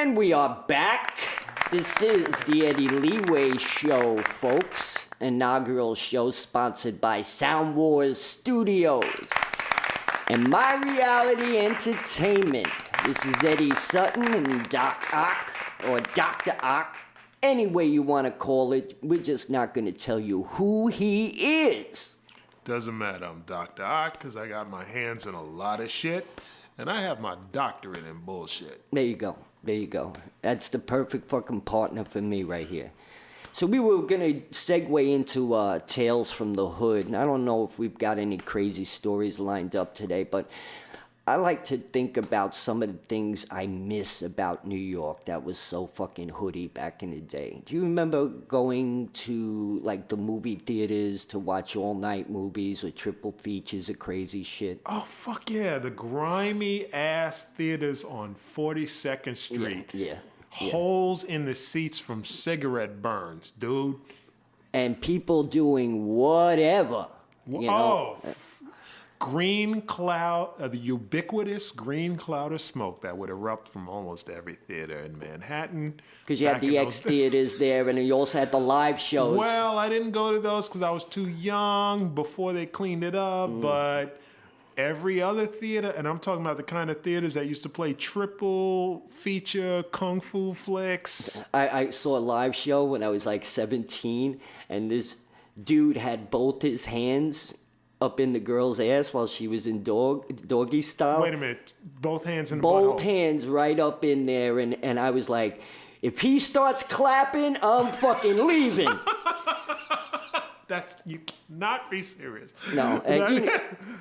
And we are back. This is the Eddie Leeway Show, folks. Inaugural show sponsored by Sound Wars Studios and My Reality Entertainment. This is Eddie Sutton and Doc Ock, or Dr. Ock. Any way you want to call it, we're just not going to tell you who he is. Doesn't matter, I'm Dr. Ock because I got my hands in a lot of shit, and I have my doctorate in bullshit. There you go. There you go. That's the perfect fucking partner for me right here. So we were going to segue into Tales from the Hood. And I don't know if we've got any crazy stories lined up today, but I like to think about some of the things I miss about New York that was so fucking hoody back in the day. Do you remember going to like the movie theaters to watch all-night movies or triple features of crazy shit? Oh, fuck yeah. The grimy ass theaters on 42nd Street. Yeah. Holes in the seats from cigarette burns, dude. And people doing whatever. You know? Green cloud, the ubiquitous green cloud of smoke that would erupt from almost every theater in Manhattan. Because you had the X theaters there, and you also had the live shows. Well, I didn't go to those because I was too young before they cleaned it up, but every other theater, and I'm talking about the kind of theaters that used to play triple feature kung fu flicks. I saw a live show when I was like 17, and this dude had both his hands up in the girl's ass while she was in doggy style. Wait a minute, both hands in the Both butthole. hands right up in there, and I was like, if he starts clapping, I'm fucking leaving. You cannot be serious. No,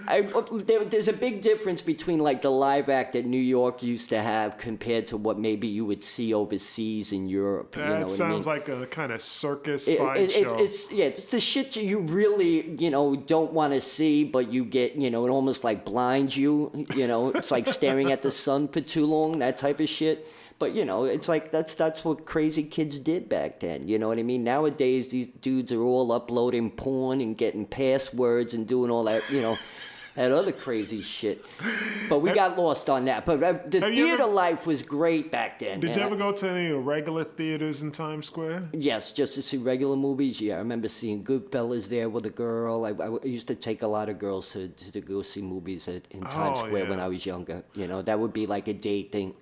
there's a big difference between like the live act that New York used to have compared to what maybe you would see overseas in Europe. That you know what sounds I mean? like a kind of circus sideshow. It's the shit you really, don't want to see, but you get, it almost like blinds you. It's like staring at the sun for too long, that type of shit. But, it's like that's what crazy kids did back then. You know what I mean? Nowadays, these dudes are all uploading porn and getting passwords and doing all that, that other crazy shit. But we got lost on that. But the theater life was great back then. Did you ever go to any of the regular theaters in Times Square? Yes, just to see regular movies. Yeah, I remember seeing Goodfellas there with a girl. I used to take a lot of girls to go see movies in Times Square when I was younger. That would be like a date thing.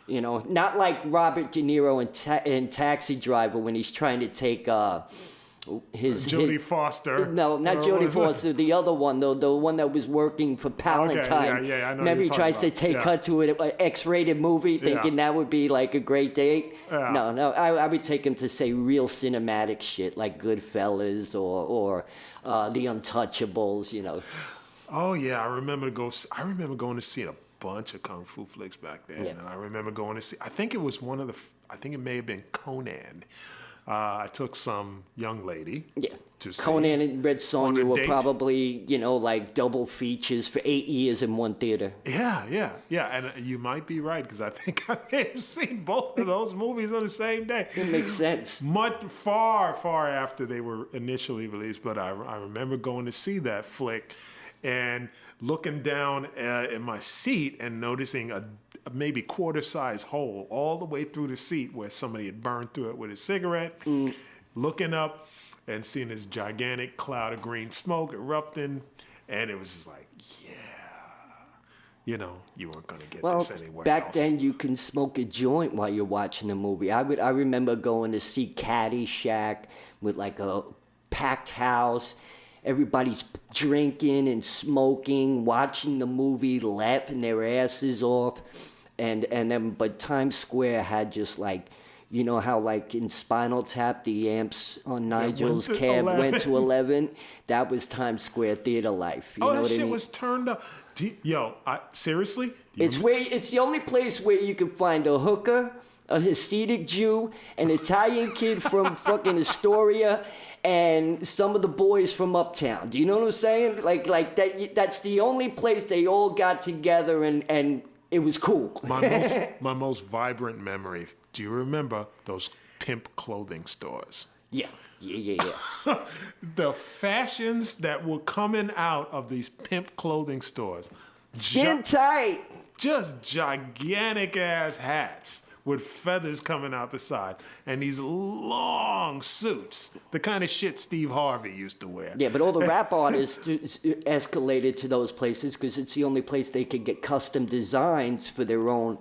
Not like Robert De Niro in Taxi Driver when he's trying to take Jodie Foster. No, not Jodie Foster. The other one, the one that was working for Palantine. Okay, yeah, I know. Remember, he tries to take her to an X-rated movie, thinking that would be like a great date. Yeah. No, I would take him to say real cinematic shit like Goodfellas or The Untouchables. Oh yeah, I remember going to see a bunch of kung fu flicks back then, and I remember going to see. I think it was I think it may have been Conan. I took some young lady. Yeah. To see Conan and Red Sonja were date. Probably, like double features for 8 years in one theater. Yeah. And you might be right, because I think I may have seen both of those movies on the same day. It makes sense. Far after they were initially released, but I remember going to see that flick and looking down in my seat and noticing a maybe quarter-size hole all the way through the seat where somebody had burned through it with a cigarette. Looking up and seeing this gigantic cloud of green smoke erupting, and it was just like, you weren't going to get this anywhere back else. then you can smoke a joint while you're watching the movie. I remember going to see Caddyshack with like a packed house. Everybody's drinking and smoking, watching the movie, laughing their asses off, and then but Times Square had just like, how like in Spinal Tap the amps on Nigel's cab went to 11. That was Times Square theater life. You know that what shit I mean? was turned up. Seriously? It's the only place where you can find a hooker, a Hasidic Jew, an Italian kid from fucking Astoria, and some of the boys from Uptown. Do you know what I'm saying? Like that. That's the only place they all got together and it was cool. My most vibrant memory. Do you remember those pimp clothing stores? Yeah. The fashions that were coming out of these pimp clothing stores. Skin tight. Just gigantic ass hats with feathers coming out the side and these long suits, the kind of shit Steve Harvey used to wear. Yeah, but all the rap artists escalated to those places because it's the only place they could get custom designs for their own,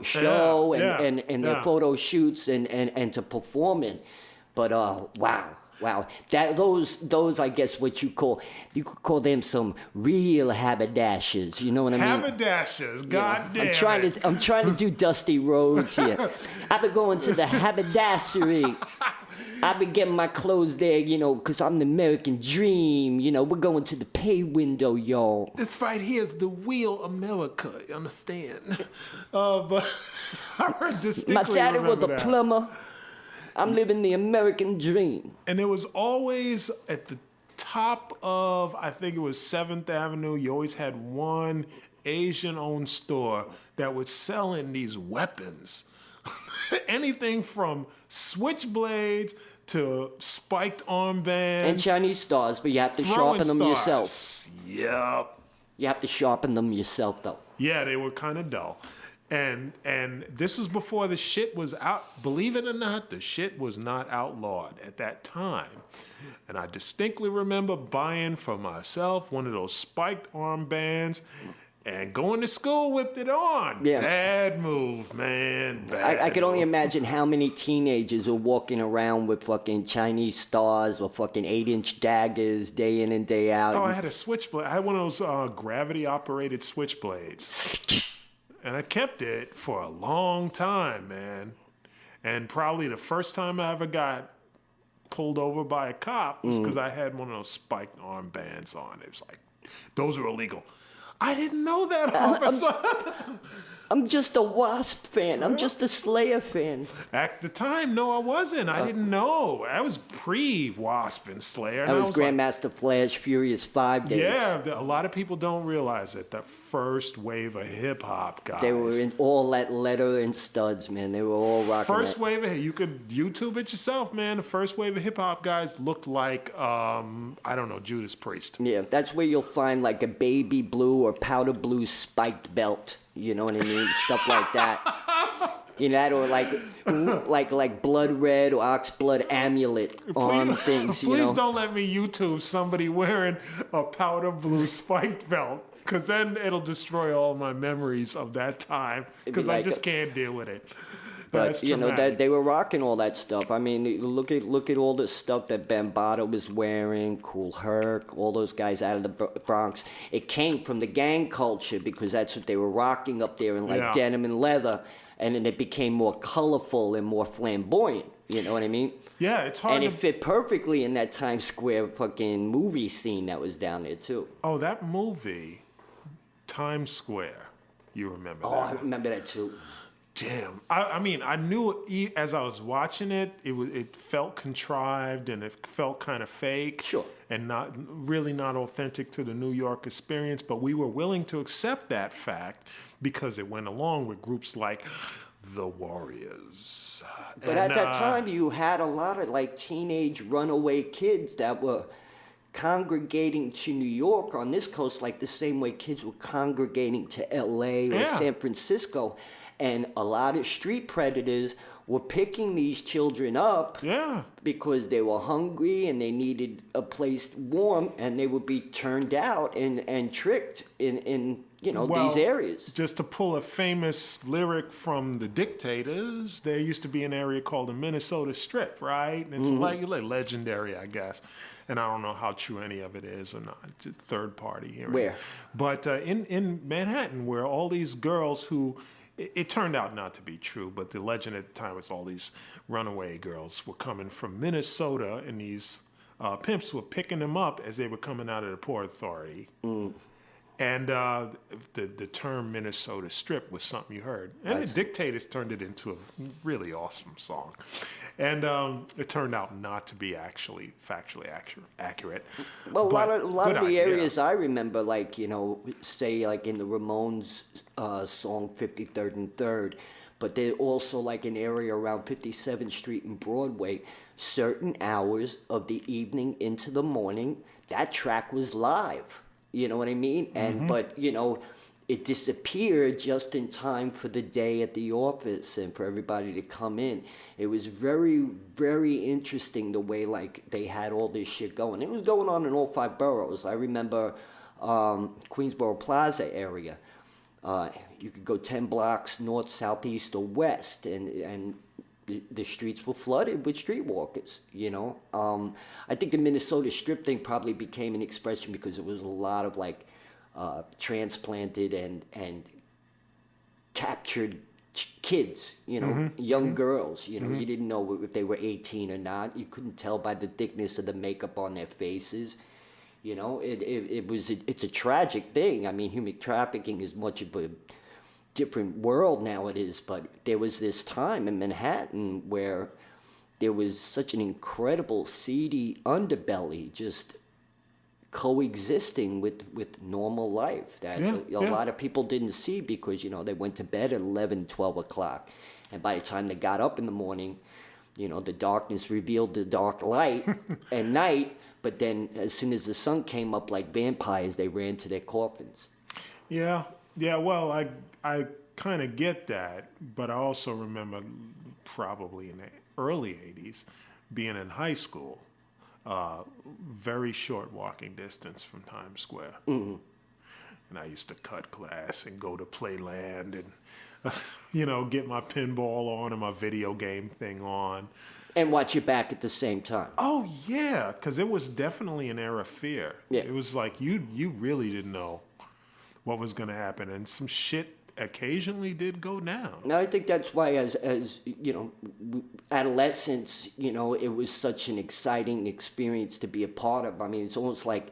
show and their photo shoots and to perform in. But wow, those I guess what you could call them some real haberdashers. You know what I mean? Haberdashers, goddamn. I'm trying to do Dusty Rhodes here. I've been going to the haberdashery. I've been getting my clothes there, because I'm the American dream. We're going to the pay window, y'all. This right here is the real America, you understand? But I heard distinctly my daddy was a that. plumber. I'm living the American dream. And it was always at the top of, I think it was 7th Avenue. You always had one Asian-owned store that was selling these weapons. Anything from switchblades to spiked armbands. And Chinese stars, but you have to sharpen them yourself. Yep. You have to sharpen them yourself, though. Yeah, they were kind of dull. And this was before the shit was out. Believe it or not, the shit was not outlawed at that time. And I distinctly remember buying for myself one of those spiked armbands and going to school with it on. Yeah. Bad move, man. I could only imagine how many teenagers were walking around with fucking Chinese stars or fucking 8-inch daggers day in and day out. Oh, I had a switchblade. I had one of those gravity-operated switchblades. And I kept it for a long time, man. And probably the first time I ever got pulled over by a cop was because I had one of those spiked armbands on. It was like, those are illegal. I didn't know that, officer. I'm just a Wasp fan. I'm just a Slayer fan. At the time, no, I wasn't. I didn't know. I was pre-Wasp and Slayer. I was like, Grandmaster Flash Furious 5 days. yeah, a lot of people don't realize it. The first wave of hip-hop guys. They were in all that leather and studs, man. They were all rocking First that. wave of, you could YouTube it yourself, man. The first wave of hip-hop guys looked like, I don't know, Judas Priest. Yeah, that's where you'll find like a baby blue or powder blue spiked belt. You know what I mean? Stuff like that. That or like blood red or ox blood amulet arm things. Please don't let me YouTube somebody wearing a powder blue spiked belt, because then it'll destroy all my memories of that time. Because I just can't deal with it. But That's traumatic. that they were rocking all that stuff. I mean, look at all the stuff that Bambaataa was wearing, Kool Herc, all those guys out of the Bronx. It came from the gang culture because that's what they were rocking up there in denim and leather, and then it became more colorful and more flamboyant. You know what I mean? Yeah, it's hard. And it fit perfectly in that Times Square fucking movie scene that was down there too. Oh, that movie, Times Square. You remember that? Oh, I remember that too. Damn. I mean, I knew as I was watching it, it felt contrived and it felt kind of fake. Sure. And not authentic to the New York experience, but we were willing to accept that fact because it went along with groups like the Warriors. But at that time, you had a lot of like teenage runaway kids that were congregating to New York on this coast, like the same way kids were congregating to LA or San Francisco. And a lot of street predators were picking these children up because they were hungry and they needed a place warm, and they would be turned out and tricked in these areas. Just to pull a famous lyric from the Dictators, there used to be an area called the Minnesota Strip, right? And it's like legendary, I guess. And I don't know how true any of it is or not. Just third party here. Where? But in Manhattan, where all these girls who... It turned out not to be true, but the legend at the time was all these runaway girls were coming from Minnesota, and these pimps were picking them up as they were coming out of the Port Authority. And the term Minnesota Strip was something you heard. And the Dictators turned it into a really awesome song. And it turned out not to be actually factually accurate. Well, a lot of the areas I remember, like, say like in the Ramones song 53rd and 3rd, but there's also like an area around 57th Street and Broadway, certain hours of the evening into the morning, that track was live. You know what I mean? And but it disappeared just in time for the day at the office and for everybody to come in. It was very, very interesting the way like they had all this shit going. It was going on in all 5 boroughs. I remember Queensboro Plaza area. You could go 10 blocks north, south, east, or west, and the streets were flooded with streetwalkers, you know. I think the Minnesota Strip thing probably became an expression because it was a lot of like transplanted and captured kids, you know, young girls, you know. You didn't know if they were 18 or not. You couldn't tell by the thickness of the makeup on their faces. You know, it's a tragic thing. I mean, human trafficking is much of a different world nowadays, but there was this time in Manhattan where there was such an incredible seedy underbelly just coexisting with normal life that a lot of people didn't see because, you know, they went to bed at 11, 12 o'clock. And by the time they got up in the morning, you know, the darkness revealed the dark light at night. But then as soon as the sun came up like vampires, they ran to their coffins. Yeah. Well, I kind of get that, but I also remember probably in the early 80s being in high school, very short walking distance from Times Square. And I used to cut class and go to Playland and, you know, get my pinball on and my video game thing on. And watch your back at the same time. Oh, yeah, because it was definitely an era of fear. Yeah. It was like you really didn't know what was going to happen, and some shit occasionally did go down. Now, I think that's why, as you know, adolescence, you know, it was such an exciting experience to be a part of. I mean, it's almost like,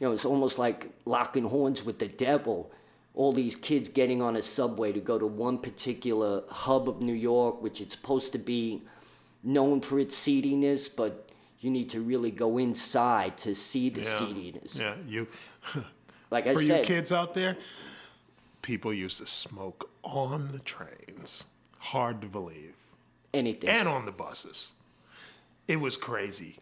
you know, it's almost like locking horns with the devil. All these kids getting on a subway to go to one particular hub of New York, which it's supposed to be known for its seediness, but you need to really go inside to see the seediness. Yeah, you. Like I for said, you kids out there, people used to smoke on the trains. Hard to believe. anything. And on the buses. It was crazy.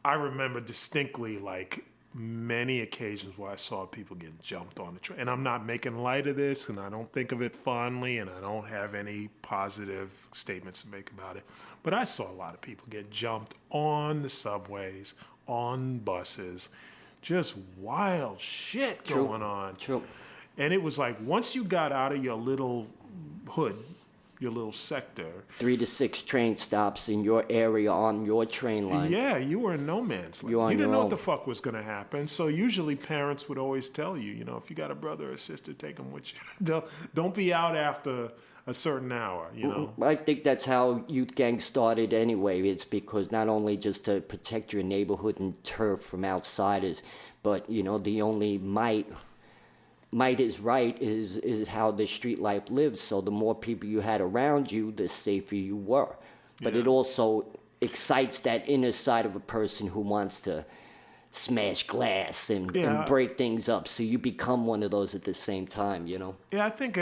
I remember distinctly, like, many occasions where I saw people get jumped on the train. And I'm not making light of this, and I don't think of it fondly, and I don't have any positive statements to make about it. But I saw a lot of people get jumped on the subways, on buses, just wild shit going on. True. And it was like, once you got out of your little hood, your little sector. 3 to 6 train stops in your area on your train line. Yeah, you were in no man's land. You didn't know what the fuck was going to happen. So usually parents would always tell you, you know, if you got a brother or sister, take them with you. Don't be out after a certain hour, you know. I think that's how youth gangs started anyway. It's because not only just to protect your neighborhood and turf from outsiders, but, you know, the only might is right is how the street life lives. So the more people you had around you, the safer you were. But it also excites that inner side of a person who wants to smash glass and break things up. So you become one of those at the same time, you know? Yeah, I think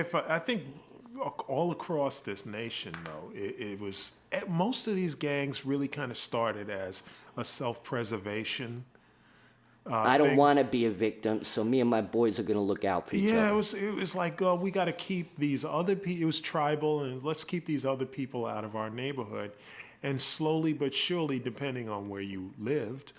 all across this nation, though, it was, most of these gangs really kind of started as a self-preservation I don't want to be a victim, so me and my boys are going to look out for each other. Yeah, it was like, we got to keep these other people, it was tribal, and let's keep these other people out of our neighborhood. And slowly but surely, depending on where you lived.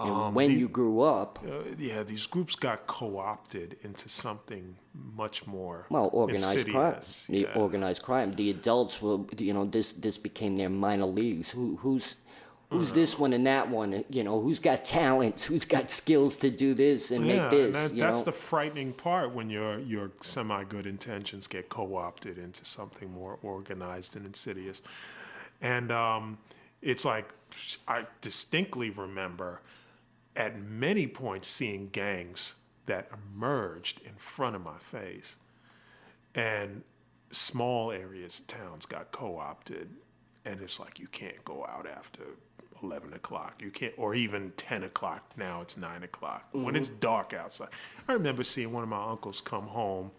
And when you grew up. These groups got co-opted into something much more organized insidious. crime. Organized crime. The adults will, you know, this became their minor leagues. Who's this one and that one? You know, who's got talents? Who's got skills to do this and make this? And that's the frightening part when your semi-good intentions get co-opted into something more organized and insidious. And it's like, I distinctly remember at many points seeing gangs that emerged in front of my face. And small areas, towns got co-opted. And it's like, you can't go out after 11 o'clock. You can't, or even 10 o'clock. Now it's 9 o'clock. When it's dark outside. I remember seeing one of my uncles come home.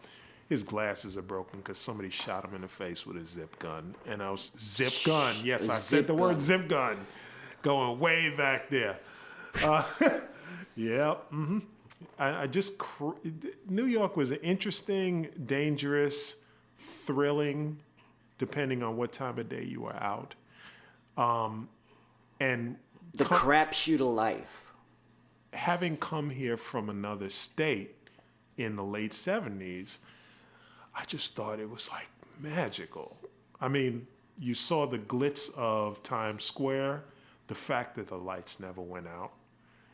His glasses are broken because somebody shot him in the face with a zip gun. And I was, zip gun. Yes, I said the word zip gun. Going way back there. New York was interesting, dangerous, thrilling, depending on what time of day you were out. And The crapshoot of life. having come here from another state in the late 70s, I just thought it was like magical. I mean, you saw the glitz of Times Square, the fact that the lights never went out.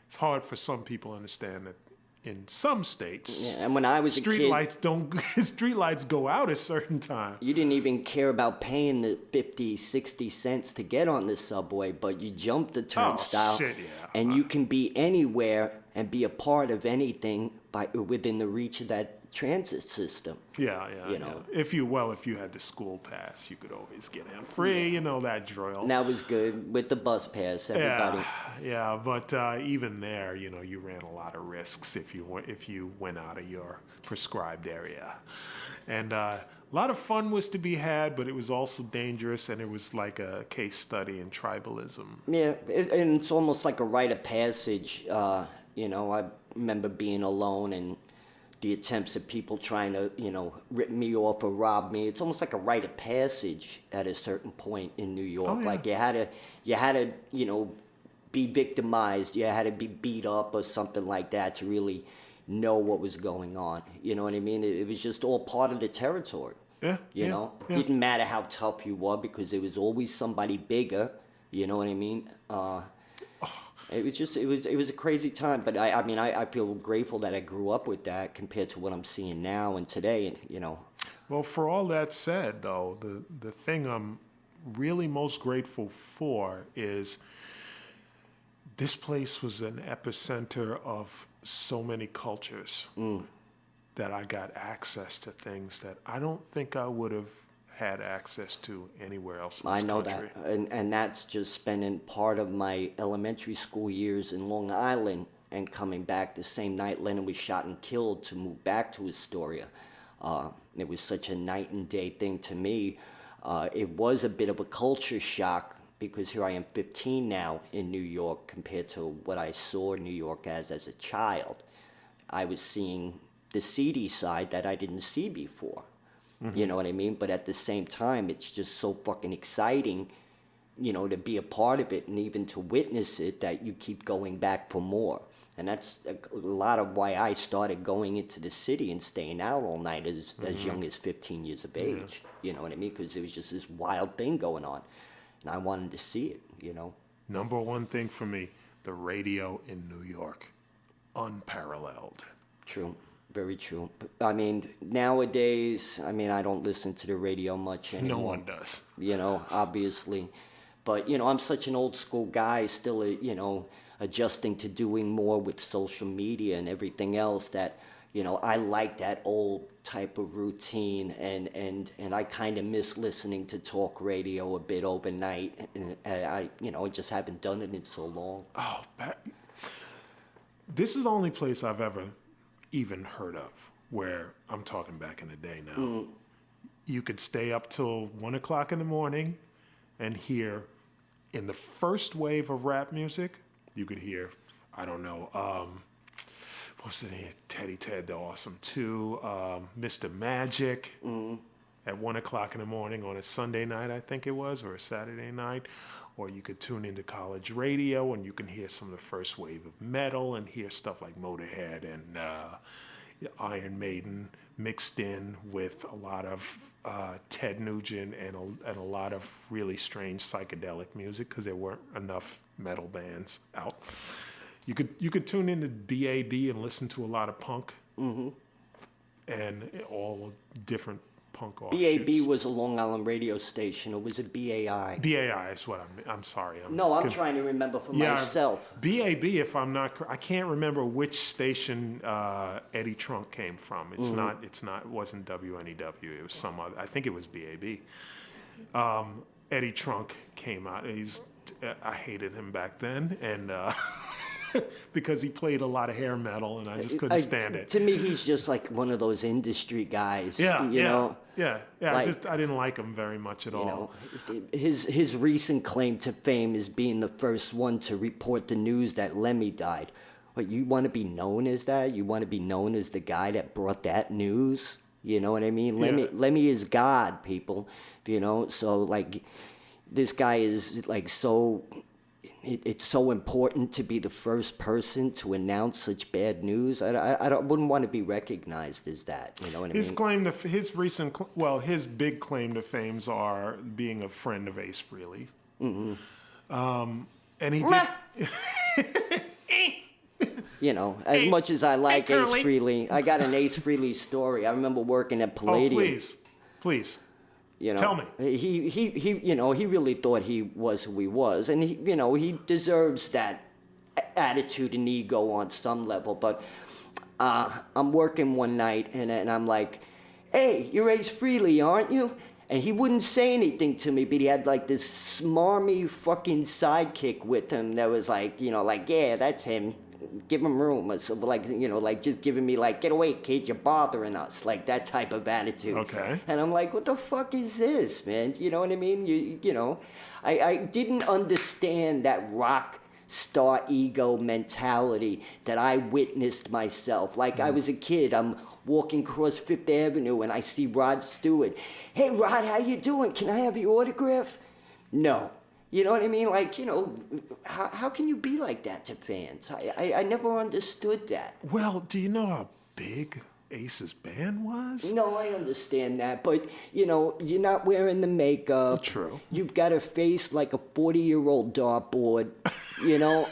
It's hard for some people to understand that in some states, Yeah, and when I was a kid, street lights go out at certain time. you didn't even care about paying the 50, 60 cents to get on the subway, but you jumped the turnstile, shit, yeah. and you can be anywhere and be a part of anything within the reach of that transit system. Yeah. You know. If you had the school pass, you could always get in free. You know that drill. And that was good with the bus pass, everybody. Yeah, but even there, you ran a lot of risks if you went out of your prescribed area, and a lot of fun was to be had, but it was also dangerous, and it was like a case study in tribalism. Yeah, and it's almost like a rite of passage. I remember being alone and the attempts of people trying to, rip me off or rob me. It's almost like a rite of passage at a certain point in New York. Oh, yeah. Like you had to, be victimized. You had to be beat up or something like that to really know what was going on. You know what I mean? It was just all part of the territory. Yeah. It didn't matter how tough you were because there was always somebody bigger. You know what I mean? It was a crazy time, but I feel grateful that I grew up with that compared to what I'm seeing now and today, Well, for all that said, though, the thing I'm really most grateful for is this place was an epicenter of so many cultures that I got access to things that I don't think I would have had access to anywhere else in this country. That, and that's just spending part of my elementary school years in Long Island and coming back the same night Lennon was shot and killed to move back to Astoria. It was such a night and day thing to me. It was a bit of a culture shock because here I am 15 now in New York compared to what I saw New York as a child. I was seeing the seedy side that I didn't see before. Mm-hmm. You know what I mean? But at the same time, it's just so fucking exciting, to be a part of it and even to witness it that you keep going back for more. And that's a lot of why I started going into the city and staying out all night as young as 15 years of age. You know what I mean? Because there was just this wild thing going on. And I wanted to see it, Number one thing for me, the radio in New York, unparalleled. True. Very true. I mean, nowadays, I don't listen to the radio much anymore. No one does. Obviously. But, I'm such an old school guy still, adjusting to doing more with social media and everything else that, I like that old type of routine and I kind of miss listening to talk radio a bit overnight. And I just haven't done it in so long. Oh, this is the only place I've ever even heard of where I'm talking back in the day now. You could stay up till 1 o'clock in the morning and hear in the first wave of rap music, you could hear, I don't know, what's the name? Teddy Ted the Awesome 2, Mr. Magic at 1 o'clock in the morning on a Sunday night, I think it was, or a Saturday night. Or you could tune into college radio and you can hear some of the first wave of metal and hear stuff like Motorhead and Iron Maiden mixed in with a lot of Ted Nugent and a lot of really strange psychedelic music because there weren't enough metal bands out. You could tune into BAB and listen to a lot of punk and all different punk offshoots. BAB was a Long Island radio station, or was it BAI? BAI is what I'm sorry. I'm trying to remember for myself. BAB, if I'm not, I can't remember which station Eddie Trunk came from. It wasn't WNEW. It was some other. I think it was BAB. Eddie Trunk came out. I hated him back then, and because he played a lot of hair metal, and I just couldn't stand it. To me, he's just like one of those industry guys. Yeah. Like, I didn't like him very much at all. His recent claim to fame is being the first one to report the news that Lemmy died. But you want to be known as that? You want to be known as the guy that brought that news? You know what I mean? Lemmy is God, people. You know, so like this guy is like so. It's so important to be the first person to announce such bad news. I wouldn't want to be recognized as that. You know what I mean? His big claim to fames are being a friend of Ace Frehley. Mm-hmm. And he did. You know, as much as I like Ace Frehley, I got an Ace Frehley story. I remember working at Palladium. Oh, please. You know, tell me. He you know, he really thought he was who he was, and he, you know, he deserves that attitude and ego on some level. But I'm working one night, and I'm like, "Hey, you're Ace Frehley, aren't you?" And he wouldn't say anything to me, but he had like this smarmy fucking sidekick with him that was like, you know, like, "Yeah, that's him. Give him room," or so, like, you know, like just giving me like, "Get away, kid, you're bothering us," like that type of attitude. Okay. And I'm like, what the fuck is this, man? You know what I mean? You know, I didn't understand that rock star ego mentality that I witnessed myself. Like I was a kid, I'm walking across Fifth Avenue and I see Rod Stewart. "Hey, Rod, how you doing? Can I have your autograph?" No. You know what I mean? Like, you know, how can you be like that to fans? I never understood that. Well, do you know how big Ace's band was? No, I understand that. But, you know, you're not wearing the makeup. True. You've got a face like a 40-year-old dartboard, you know?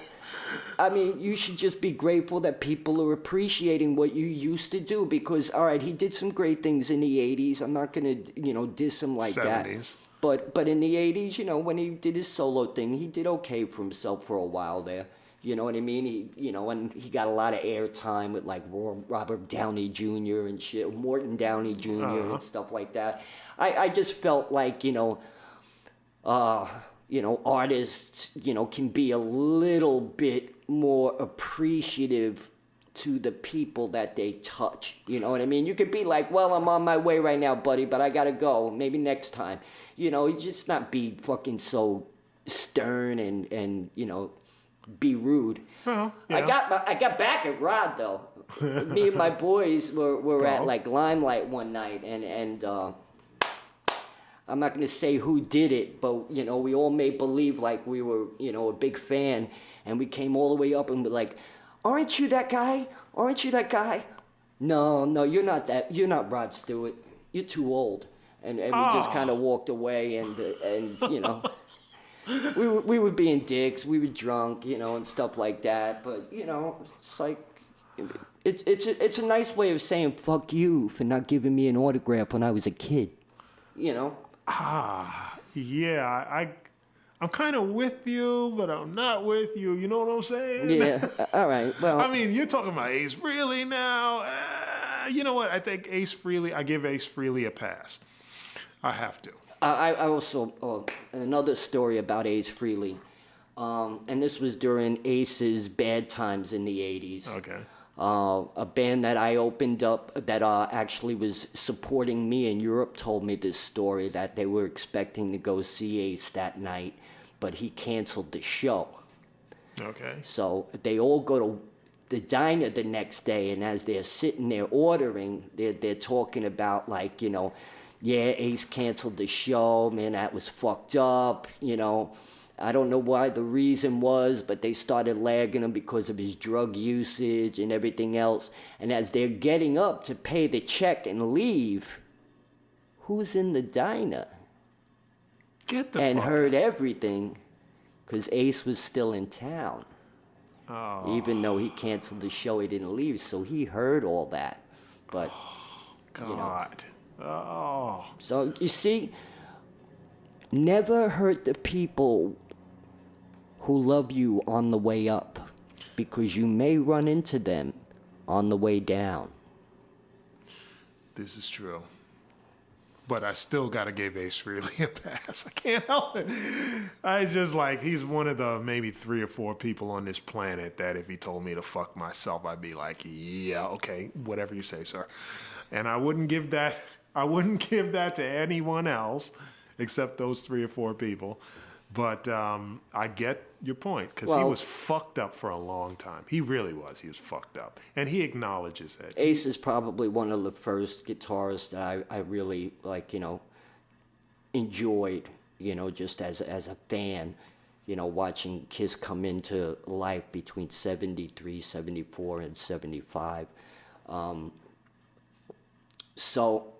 I mean, you should just be grateful that people are appreciating what you used to do because, all right, he did some great things in the 80s. I'm not going to, you know, diss him like 70s. that. But in the 80s, you know, when he did his solo thing, he did okay for himself for a while there. You know what I mean? He, you know, and he got a lot of airtime with like Robert Downey Jr. and shit, Morton Downey junior and stuff like that. I just felt like, you know, artists, you know, can be a little bit more appreciative to the people that they touch. You know what I mean? You could be like, "Well, I'm on my way right now, buddy, but I gotta go. Maybe next time." You know, you just not be fucking so stern and you know, be rude. Well, yeah. I got back at Rod though. Me and my boys were at like Limelight one night, and I'm not gonna say who did it, but you know, we all made believe like we were, you know, a big fan, and we came all the way up and were like, "Aren't you that guy? Aren't you that guy?" No, you're not that. You're not Rod Stewart. You're too old. And we just kind of walked away, and you know, we were being dicks. We were drunk, you know, and stuff like that. But you know, it's like it's a nice way of saying fuck you for not giving me an autograph when I was a kid. You know. Yeah. I'm kind of with you, but I'm not with you. You know what I'm saying? Yeah. All right. Well, I mean, you're talking about Ace Frehley now. You know what? I think I give Ace Frehley a pass. I have to. I also, another story about Ace Frehley, and this was during Ace's bad times in the 80s. Okay. A band that I opened up that actually was supporting me in Europe told me this story that they were expecting to go see Ace that night, but he canceled the show. Okay. So they all go to the diner the next day, and as they're sitting there ordering, they're talking about like, you know, "Yeah, Ace canceled the show, man, that was fucked up, you know. I don't know why the reason was, but they started lagging him because of his drug usage and everything else." And as they're getting up to pay the check and leave, who's in the diner? And heard everything because Ace was still in town. Oh. Even though he canceled the show, he didn't leave, so he heard all that. But, God. You know. Oh. So, you see, never hurt the people who love you on the way up, because you may run into them on the way down. This is true. But I still got to give Ace Frehley a pass. I can't help it. I just like, he's one of the maybe 3 or 4 people on this planet that if he told me to fuck myself, I'd be like, "Yeah, okay, whatever you say, sir." And I wouldn't give that to anyone else except those 3 or 4 people. But I get your point, because he was fucked up for a long time. He really was. He was fucked up. And he acknowledges it. Ace is probably one of the first guitarists that I really, enjoyed, just as a fan, watching Kiss come into life between 73, 74, and 75. So,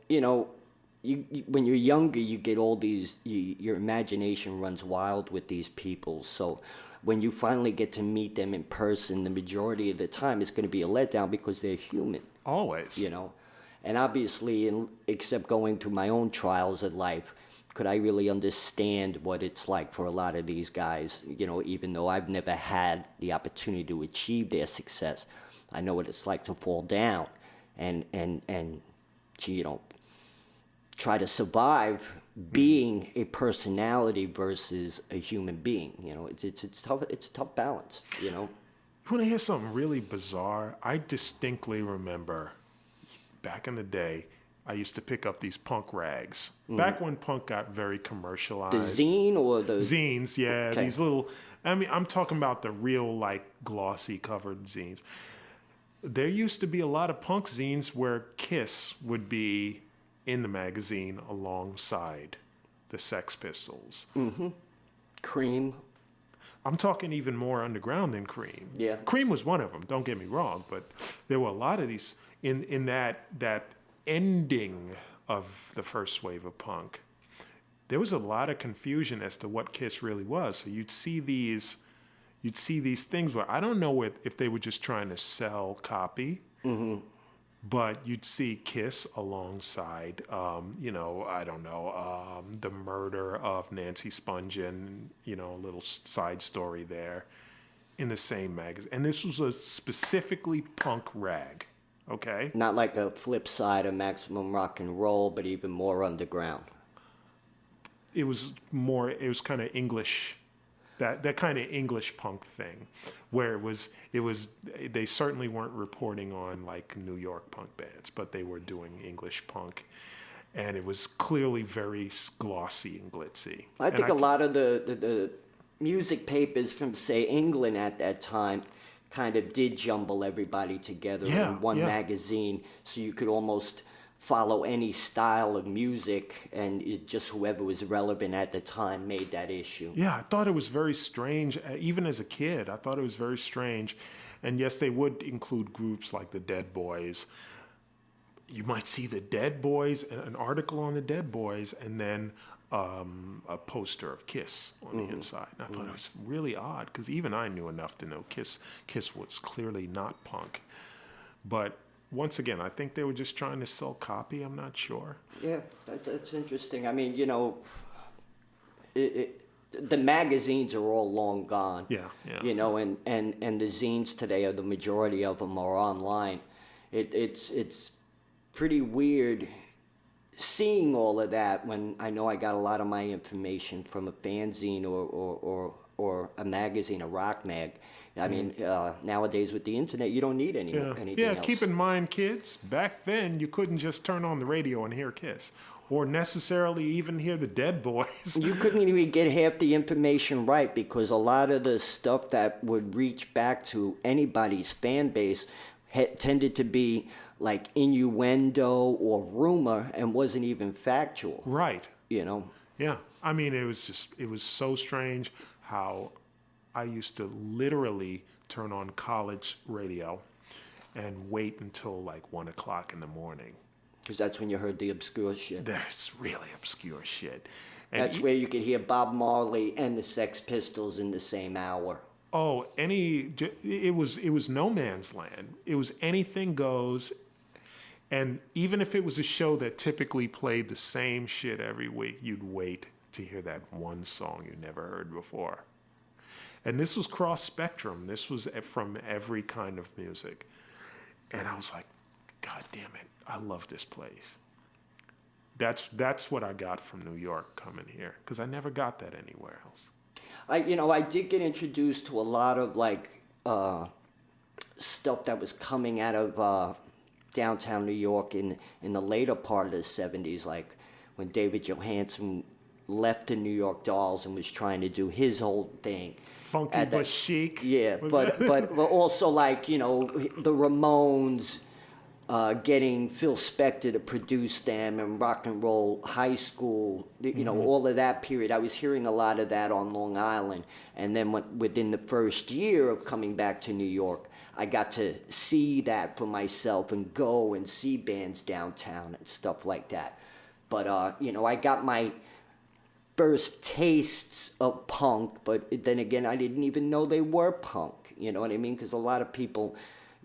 when you're younger, you get all these, your imagination runs wild with these people. So when you finally get to meet them in person, the majority of the time it's going to be a letdown because they're human. Always. And obviously, except going through my own trials in life, could I really understand what it's like for a lot of these guys, even though I've never had the opportunity to achieve their success. I know what it's like to fall down and to, try to survive being a personality versus a human being. It's tough. It's a tough balance. You want to hear something really bizarre? I distinctly remember back in the day, I used to pick up these punk rags. Back when punk got very commercialized. The zine or the zines? Yeah, okay. These little. I mean, I'm talking about the real glossy covered zines. There used to be a lot of punk zines where Kiss would be in the magazine alongside the Sex Pistols. Mm-hmm. Cream. I'm talking even more underground than Cream. Yeah. Cream was one of them, don't get me wrong, but there were a lot of these in that ending of the first wave of punk. There was a lot of confusion as to what Kiss really was. So you'd see these things where I don't know if they were just trying to sell copy. Mm-hmm. But you'd see Kiss alongside, I don't know, the murder of Nancy Spungen, a little side story there in the same magazine. And this was a specifically punk rag, okay? Not like a flip side of Maximum Rock and Roll, but even more underground. It was kind of English. That kind of English punk thing, where it was they certainly weren't reporting on New York punk bands, but they were doing English punk, and it was clearly very glossy and glitzy. I think a lot of the music papers from, say, England at that time kind of did jumble everybody together in one magazine, so you could almost follow any style of music, and just whoever was relevant at the time made that issue. Yeah, I thought it was very strange. Even as a kid, I thought it was very strange. And yes, they would include groups like the Dead Boys. You might see the Dead Boys, an article on the Dead Boys, and then a poster of Kiss on the inside. And I thought it was really odd, because even I knew enough to know Kiss was clearly not punk. But once again, I think they were just trying to sell copy. I'm not sure. Yeah, that's interesting. I mean, the magazines are all long gone. Yeah. And the zines today, the majority of them are online. It's pretty weird seeing all of that when I know I got a lot of my information from a fanzine or a magazine, a rock mag. I mean, nowadays with the internet, you don't need anything else. Keep in mind, kids, back then you couldn't just turn on the radio and hear Kiss, or necessarily even hear the Dead Boys. You couldn't even get half the information right, because a lot of the stuff that would reach back to anybody's fan base tended to be like innuendo or rumor and wasn't even factual. Right. Yeah. I mean, it was so strange how I used to literally turn on college radio and wait until 1 o'clock in the morning. Because that's when you heard the obscure shit. That's really obscure shit. And that's where you could hear Bob Marley and the Sex Pistols in the same hour. Oh, it was no man's land. It was anything goes. And even if it was a show that typically played the same shit every week, you'd wait to hear that one song you never heard before. And this was cross spectrum. This was from every kind of music. And I was like, God damn it, I love this place. That's what I got from New York coming here, because I never got that anywhere else. I did get introduced to a lot of stuff that was coming out of downtown New York in the later part of the 70s, like when David Johansen left the New York Dolls and was trying to do his whole thing. Funky but chic. Yeah, but also like, you know, the Ramones, getting Phil Spector to produce them, and Rock and Roll High School, you know, all of that period. I was hearing a lot of that on Long Island. And then within the first year of coming back to New York, I got to see that for myself and go and see bands downtown and stuff like that. But, you know, I got my first tastes of punk, but then again, I didn't even know they were punk. You know what I mean? Because a lot of people,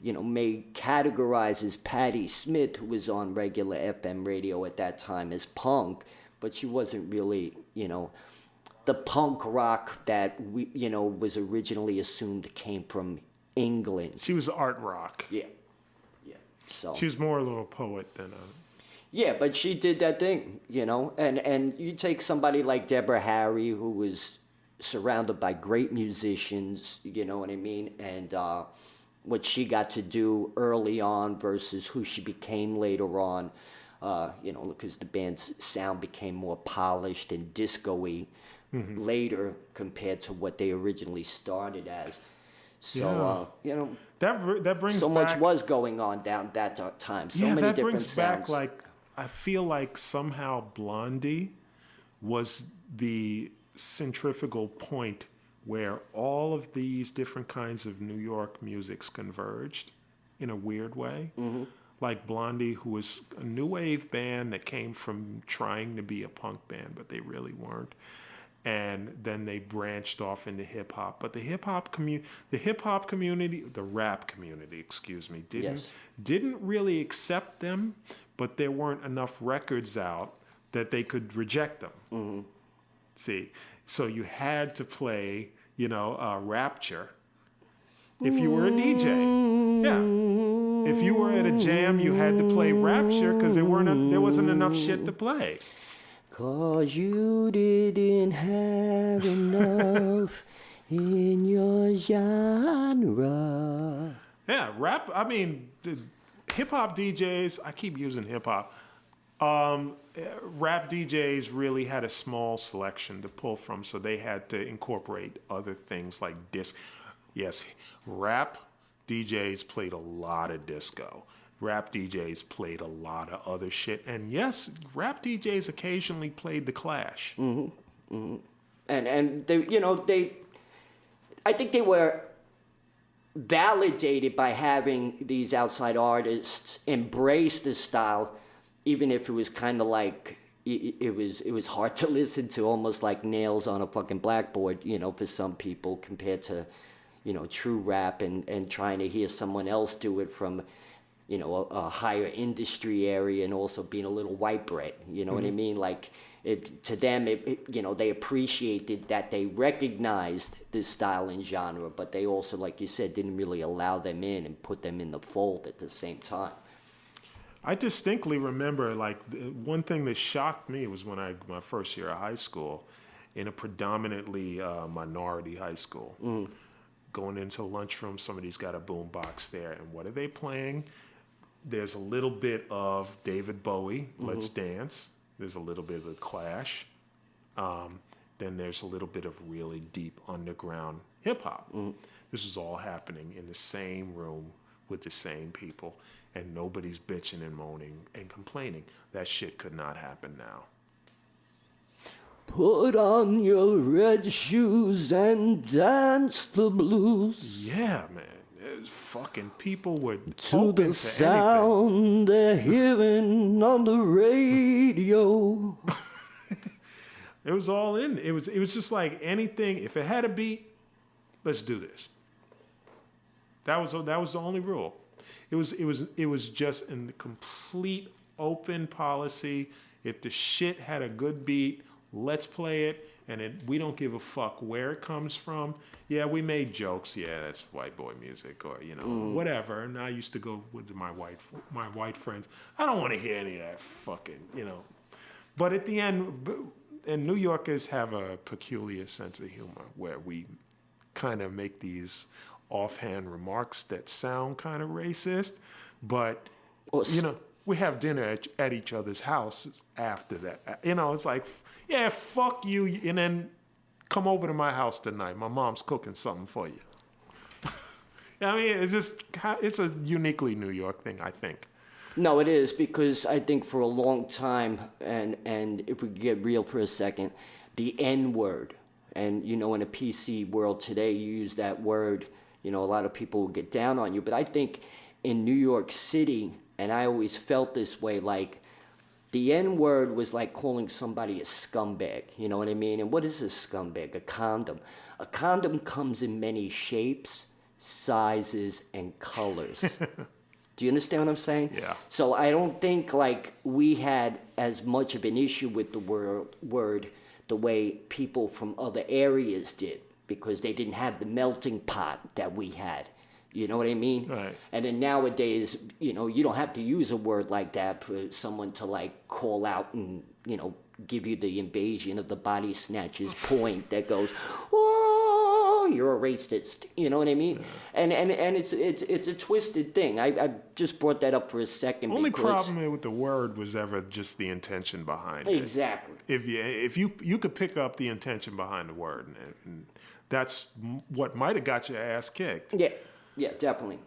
you know, may categorize as Patti Smith, who was on regular FM radio at that time, as punk, but she wasn't really, you know, the punk rock that we, you know, was originally assumed came from England. She was art rock. Yeah. So she was more a little poet than a... Yeah, but she did that thing, you know, and you take somebody like Deborah Harry, who was surrounded by great musicians, you know what I mean, and what she got to do early on versus who she became later on, you know, because the band's sound became more polished and disco-y later compared to what they originally started as. So, you know, that brings so back, much was going on down that time. So many that different brings sounds. back, like, I feel like somehow Blondie was the centrifugal point where all of these different kinds of New York musics converged in a weird way. Like Blondie, who was a new wave band that came from trying to be a punk band, but they really weren't. And then they branched off into hip hop. But the rap community, excuse me, didn't really accept them, but there weren't enough records out that they could reject them. See, so you had to play, you know, Rapture if you were a DJ. Yeah. If you were at a jam, you had to play Rapture because there wasn't enough shit to play. 'Cause you didn't have enough in your genre. Yeah, rap, I mean, hip-hop DJs, I keep using hip-hop. Rap DJs really had a small selection to pull from, so they had to incorporate other things like disc. Yes, rap DJs played a lot of disco. Rap DJs played a lot of other shit. And yes, rap DJs occasionally played The Clash. And they, you know, I think they were validated by having these outside artists embrace the style, even if it was kind of like, it was hard to listen to, almost like nails on a fucking blackboard, you know, for some people, compared to, you know, true rap and trying to hear someone else do it from, you know, a higher industry area, and also being a little white bread, you know what I mean? Like, to them, you know, they appreciated that they recognized this style and genre, but they also, like you said, didn't really allow them in and put them in the fold at the same time. I distinctly remember, like, one thing that shocked me was when my first year of high school, in a predominantly minority high school, going into a lunchroom, somebody's got a boombox there, and what are they playing? There's a little bit of David Bowie, Let's Dance. There's a little bit of The Clash. Then there's a little bit of really deep underground hip-hop. This is all happening in the same room with the same people, and nobody's bitching and moaning and complaining. That shit could not happen now. Put on your red shoes and dance the blues. Yeah, man. Fucking people would to the sound they're hearing on the radio. It was all in. It was just like anything. If it had a beat, let's do this. That was the only rule. It was just in complete open policy. If the shit had a good beat, let's play it. And we don't give a fuck where it comes from. Yeah, we made jokes. Yeah, that's white boy music, or, you know, whatever. And I used to go with my white friends. I don't want to hear any of that fucking, you know. But at the end, and New Yorkers have a peculiar sense of humor where we kind of make these offhand remarks that sound kind of racist, but you know. we have dinner at each other's houses after that. You know, it's like, yeah, fuck you, and then come over to my house tonight. My mom's cooking something for you. I mean, it's a uniquely New York thing, I think. No, it is, because I think for a long time, and if we get real for a second, the N word, and you know, in a PC world today, you use that word, you know, a lot of people will get down on you, but I think in New York City, and I always felt this way, like the N word was like calling somebody a scumbag, you know what I mean? And what is a scumbag? A condom. A condom comes in many shapes, sizes, and colors. Do you understand what I'm saying? Yeah. So I don't think like we had as much of an issue with the word the way people from other areas did, because they didn't have the melting pot that we had. You know what I mean? Right. And then nowadays, you know, you don't have to use a word like that for someone to like call out and, you know, give you the invasion of the body snatchers point that goes, oh, you're a racist. You know what I mean? Yeah. And it's a twisted thing. I just brought that up for a second. Only problem with the word was ever just the intention behind it. Exactly. If you could pick up the intention behind the word, and that's what might have got your ass kicked. Yeah, definitely.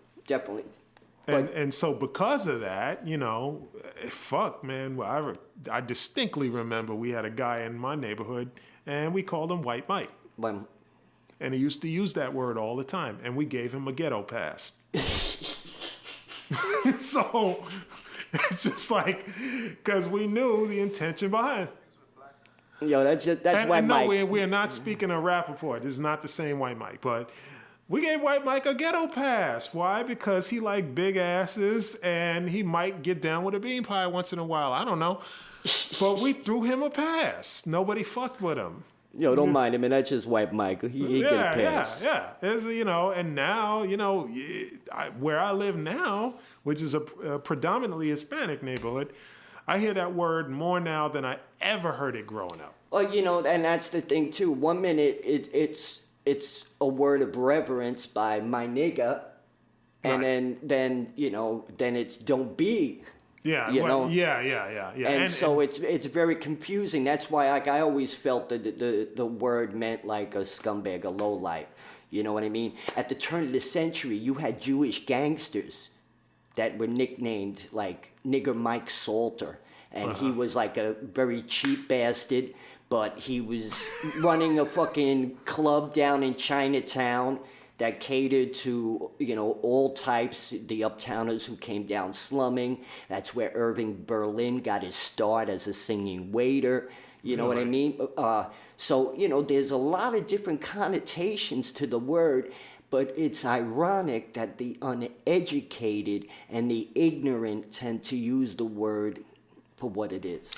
And so because of that, you know, fuck, man. Well, I distinctly remember we had a guy in my neighborhood, and we called him White Mike. And he used to use that word all the time, and we gave him a ghetto pass. So it's just like, because we knew the intention behind it. Yo, that's White Mike. No, we're not speaking of Rappaport. This is not the same White Mike, but we gave White Mike a ghetto pass. Why? Because he liked big asses, and he might get down with a bean pie once in a while. I don't know. But we threw him a pass. Nobody fucked with him. Yo, don't mind him, and that's just White Mike. He get a pass. Yeah. You know, and now, you know, where I live now, which is a predominantly Hispanic neighborhood, I hear that word more now than I ever heard it growing up. Well, you know, and that's the thing too. 1 minute it's a word of reverence by my nigga, and right. then you know, then it's don't be. Yeah, you know? Yeah. And so it's very confusing. That's why I always felt that the word meant like a scumbag, a lowlife. You know what I mean? At the turn of the century, you had Jewish gangsters that were nicknamed like Nigger Mike Salter. And he was like a very cheap bastard, but he was running a fucking club down in Chinatown that catered to, you know, all types, the uptowners who came down slumming. That's where Irving Berlin got his start as a singing waiter. You know what I mean? So, you know, there's a lot of different connotations to the word, but it's ironic that the uneducated and the ignorant tend to use the word for what it is.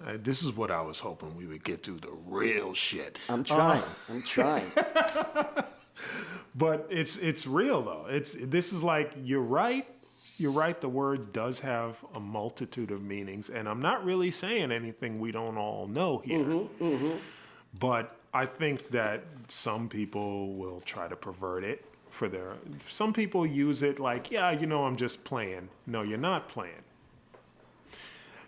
This is what I was hoping we would get to, the real shit. I'm trying. But it's real though. This is like, you're right. The word does have a multitude of meanings, and I'm not really saying anything we don't all know here. But I think that some people will try to pervert it for some people use it like, yeah, you know, I'm just playing. No, you're not playing.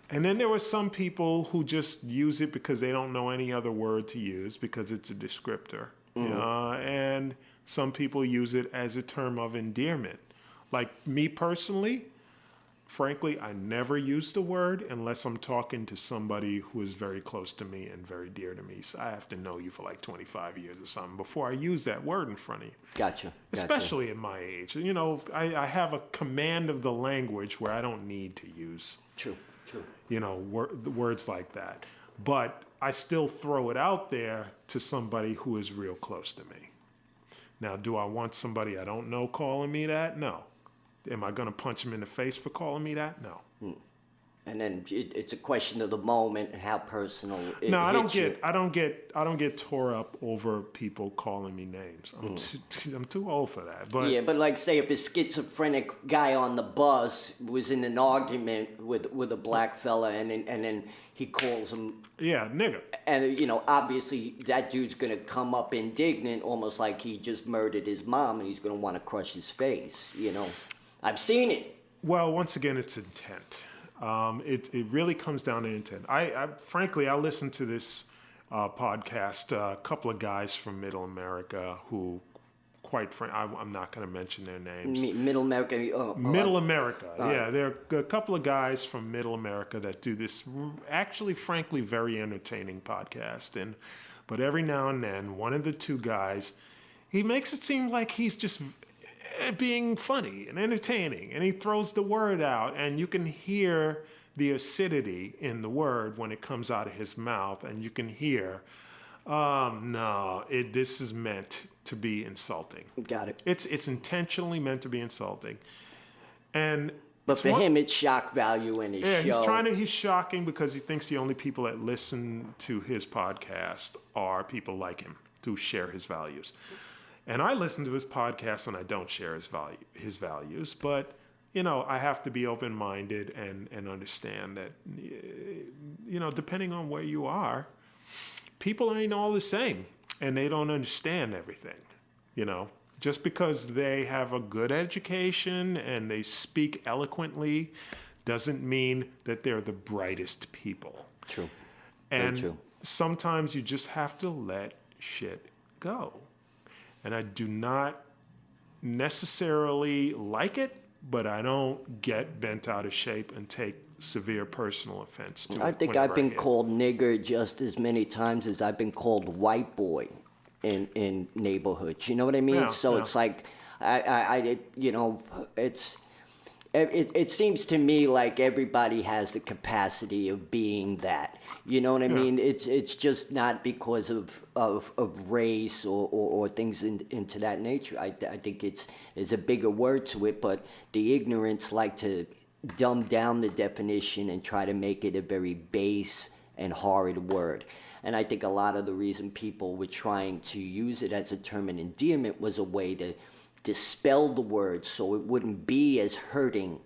And then there were some people who just use it because they don't know any other word to use because it's a descriptor. And some people use it as a term of endearment. Like me personally, frankly, I never use the word unless I'm talking to somebody who is very close to me and very dear to me. So I have to know you for like 25 years or something before I use that word in front of you. Gotcha. Especially at my age. You know, I have a command of the language where I don't need to use... True. You know, words like that. But I still throw it out there to somebody who is real close to me. Now, do I want somebody I don't know calling me that? No. Am I going to punch them in the face for calling me that? No. And then it's a question of the moment and how personal it No, I don't hits get tore up over people calling me names. I'm too old for that. But yeah, but like say if a schizophrenic guy on the bus was in an argument with a black fella and then he calls him nigga. And you know, obviously that dude's gonna come up indignant, almost like he just murdered his mom, and he's gonna want to crush his face. You know, I've seen it. Well, once again, it's intent. It really comes down to intent. Frankly, I listened to this podcast, a couple of guys from Middle America who, quite frankly, I'm not going to mention their names. Middle America. Middle America, yeah. There are a couple of guys from Middle America that do this actually, frankly, very entertaining podcast. But every now and then, one of the two guys, he makes it seem like he's just being funny and entertaining, and he throws the word out, and you can hear the acidity in the word when it comes out of his mouth, and you can hear, this is meant to be insulting. Got it. It's intentionally meant to be insulting, but for him, it's shock value in his show. He's shocking because he thinks the only people that listen to his podcast are people like him who share his values. And I listen to his podcast and I don't share his values, but I have to be open-minded and understand that, depending on where you are, people ain't all the same and they don't understand everything, Just because they have a good education and they speak eloquently doesn't mean that they're the brightest people. True. And very true. Sometimes you just have to let shit go. And I do not necessarily like it, but I don't get bent out of shape and take severe personal offense to it. I think I've been called nigger just as many times as I've been called white boy in neighborhoods. You know what I mean? Yeah, so yeah. it's like, it seems to me like everybody has the capacity of being that. You know what I mean? It's just not because of race or things into that nature. I think there's a bigger word to it, but the ignorance like to dumb down the definition and try to make it a very base and horrid word. And I think a lot of the reason people were trying to use it as a term of endearment was a way to dispel the word so it wouldn't be as hurting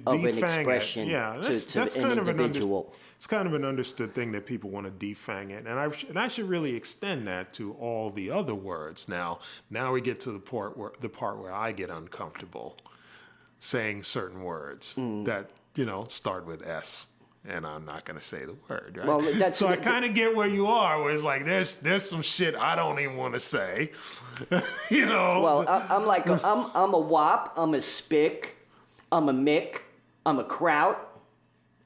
of an expression to an individual. It's kind of an understood thing that people want to defang it. And I should really extend that to all the other words. Now we get to the part where I get uncomfortable saying certain words that, start with S. And I'm not going to say the word, right? Well, so I kind of get where you are, where it's like there's some shit I don't even want to say, Well, I'm like I'm a wop, I'm a spick, I'm a mick, I'm a kraut,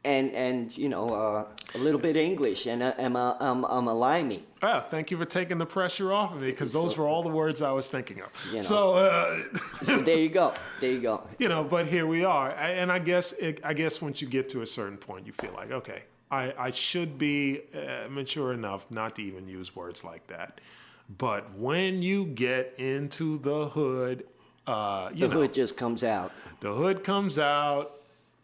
and a little bit of English, and I'm a limey. Thank you for taking the pressure off of me, because those were all the words I was thinking of. So there you go. But here we are, and I guess once you get to a certain point, you feel like, okay, I should be mature enough not to even use words like that. But when you get into the hood, the hood just comes out. The hood comes out.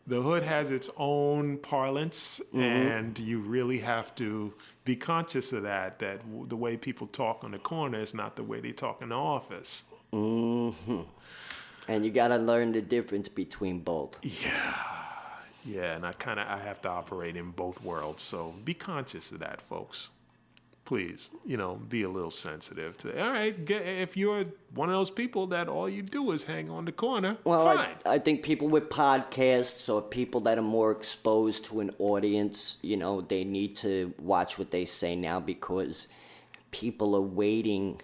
The hood has its own parlance, and you really have to be conscious of that the way people talk on the corner is not the way they talk in the office. Mm-hmm. And you got to learn the difference between both. Yeah, and I have to operate in both worlds, so be conscious of that, folks. Please, be a little sensitive to, all right, if you're one of those people that all you do is hang on the corner, fine. I think people with podcasts or people that are more exposed to an audience, they need to watch what they say now, because people are waiting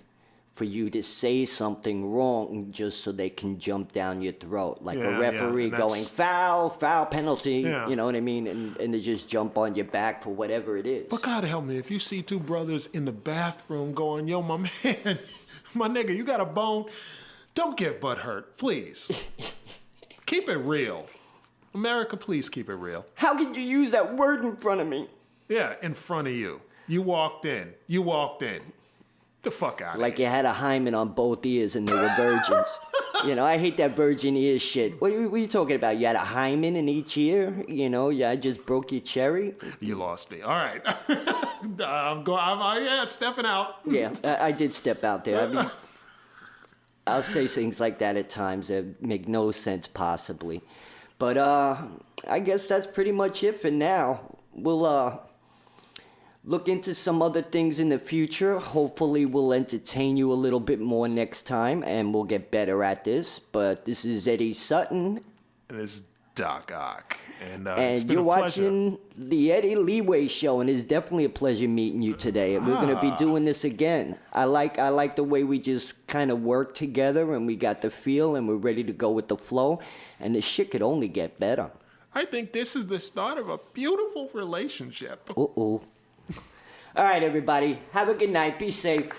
for you to say something wrong just so they can jump down your throat. Like a referee going, foul, penalty, you know what I mean? And they just jump on your back for whatever it is. But God help me, if you see two brothers in the bathroom going, yo, my man, my nigga, you got a bone, don't get butt hurt, please. Keep it real. America, please keep it real. How could you use that word in front of me? Yeah, in front of you. You walked in. The fuck out of Like you had a hymen on both ears and they were virgins. I hate that virgin ear shit. What are you talking about? You had a hymen in each ear? I just broke your cherry? You lost me. All right. I'm stepping out. Yeah, I did step out there. I mean, I'll say things like that at times that make no sense possibly. But I guess that's pretty much it for now. We'll look into some other things in the future. Hopefully we'll entertain you a little bit more next time, and we'll get better at this. But this is Eddie Sutton. And it's Doc Ock. And it's And been you're a pleasure. watching the Eddie Leeway Show, and it's definitely a pleasure meeting you today. And we're gonna be doing this again. I like the way we just kind of work together, and we got the feel, and we're ready to go with the flow. And this shit could only get better. I think this is the start of a beautiful relationship. All right, everybody. Have a good night. Be safe.